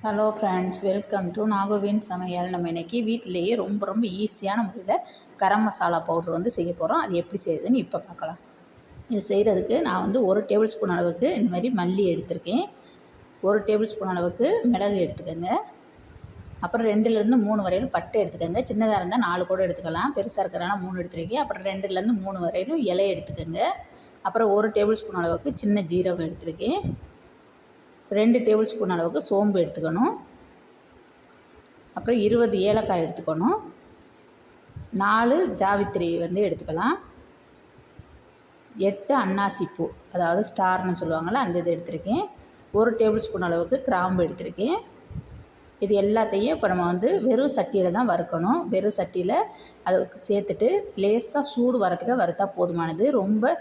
Hello friends, welcome to நாகுவின் சமையல். நம்ம இன்றைக்கி வீட்டிலேயே ரொம்ப ஈஸியான முறையில் கரம் மசாலா பவுட்ரு வந்து செய்ய போகிறோம். அது எப்படி செய்யுதுன்னு இப்போ பார்க்கலாம். இது செய்கிறதுக்கு நான் வந்து 1 டேபிள் ஸ்பூன் அளவுக்கு இந்த மாதிரி மல்லி எடுத்திருக்கேன். 1 டேபிள் ஸ்பூன் அளவுக்கு மிளகு எடுத்துக்கோங்க. அப்புறம் 2லேருந்து 3 வரையிலும் பட்டை எடுத்துக்கோங்க. சின்னதாக இருந்தால் 4 கூட எடுத்துக்கலாம், பெருசாக இருக்கிறனால 3 எடுத்துருக்கேன். அப்புறம் 2லேருந்து 3 வரையிலும் இலை எடுத்துக்கோங்க. அப்புறம் 1 டேபிள் ஸ்பூன் அளவுக்கு சின்ன ஜீரகம் எடுத்திருக்கேன். 2 டேபிள் ஸ்பூன் அளவுக்கு சோம்பு எடுத்துக்கணும். அப்புறம் 20 ஏலக்காய் எடுத்துக்கணும். 4 ஜாவித்திரி வந்து எடுத்துக்கலாம். 8 அன்னாசி பூ, அதாவது ஸ்டார்னு சொல்லுவாங்கள்ல, அந்த இது எடுத்திருக்கேன். 1 டேபிள் ஸ்பூன் அளவுக்கு கிராம்பு எடுத்திருக்கேன். இது எல்லாத்தையும் இப்போ நம்ம வந்து வெறும் சட்டியில் தான் வறுக்கணும். வெறும் சட்டியில் அதை சேர்த்துட்டு லேசாக சூடு வரத்துக்கு வறுத்தா போதுமானது. ரொம்ப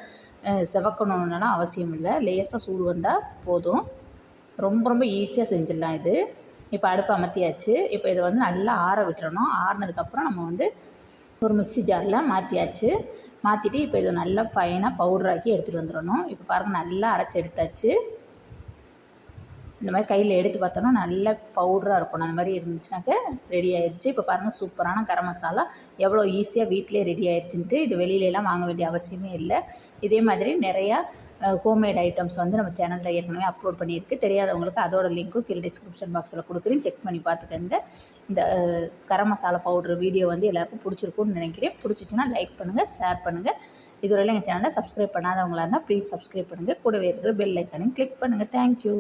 செவக்கணுன்னாலும் அவசியம் இல்லை, லேசாக சூடு வந்தால் போதும். ரொம்ப ஈஸியாக செஞ்சிடலாம் இது. இப்போ அடுப்பு அமர்த்தியாச்சு. இப்போ இதை வந்து நல்லா ஆற விட்டுறணும். ஆறினதுக்கப்புறம் நம்ம வந்து ஒரு மிக்ஸி ஜாரில் மாற்றிட்டு இப்போ இதை நல்லா ஃபைனாக பவுடராக்கி எடுத்துகிட்டு வந்துடணும். இப்போ பாருங்கள், நல்லா அரைச்சி எடுத்தாச்சு. இந்த மாதிரி கையில் எடுத்து பார்த்தோன்னா நல்ல பவுடராக இருக்கணும். அந்த மாதிரி இருந்துச்சுனாக்க ரெடி ஆயிடுச்சு. இப்போ பாருங்கள், சூப்பரான கரம் மசாலா எவ்வளோ ஈஸியாக வீட்டிலே ரெடி ஆயிடுச்சுன்ட்டு. இது வெளியிலலாம் வாங்க வேண்டிய அவசியமே இல்லை. இதே மாதிரி நிறையா ஹோம்மேட் ஐட்டம்ஸ் வந்து நம்ம சேனலில் ஏற்கனவே அப்லோட் பண்ணியிருக்கு. தெரியாதவங்களுக்கு அதோட லிங்க்கும் கீழே டிஸ்கிரிப்ஷன் பாக்ஸில் கொடுக்குறேன், செக் பண்ணி பார்த்துக்கங்க. இந்த கரம் மசாலா பவுட்ரு வீடியோ வந்து எல்லாருக்கும் பிடிச்சிருக்குன்னு நினைக்கிறேன். பிடிச்சிச்சின்னா லைக் பண்ணுங்கள், ஷேர் பண்ணுங்கள். இதுவரையிலும் எங்கள் சேனலை சப்ஸ்கிரைப் பண்ணாதவங்களாக இருந்தால் ப்ளீஸ் சப்ஸ்கிரைப் பண்ணுங்கள். கூடவே இருக்கிற பெல் ஐக்கானையும் கிளிக் பண்ணுங்கள். தேங்க்யூ.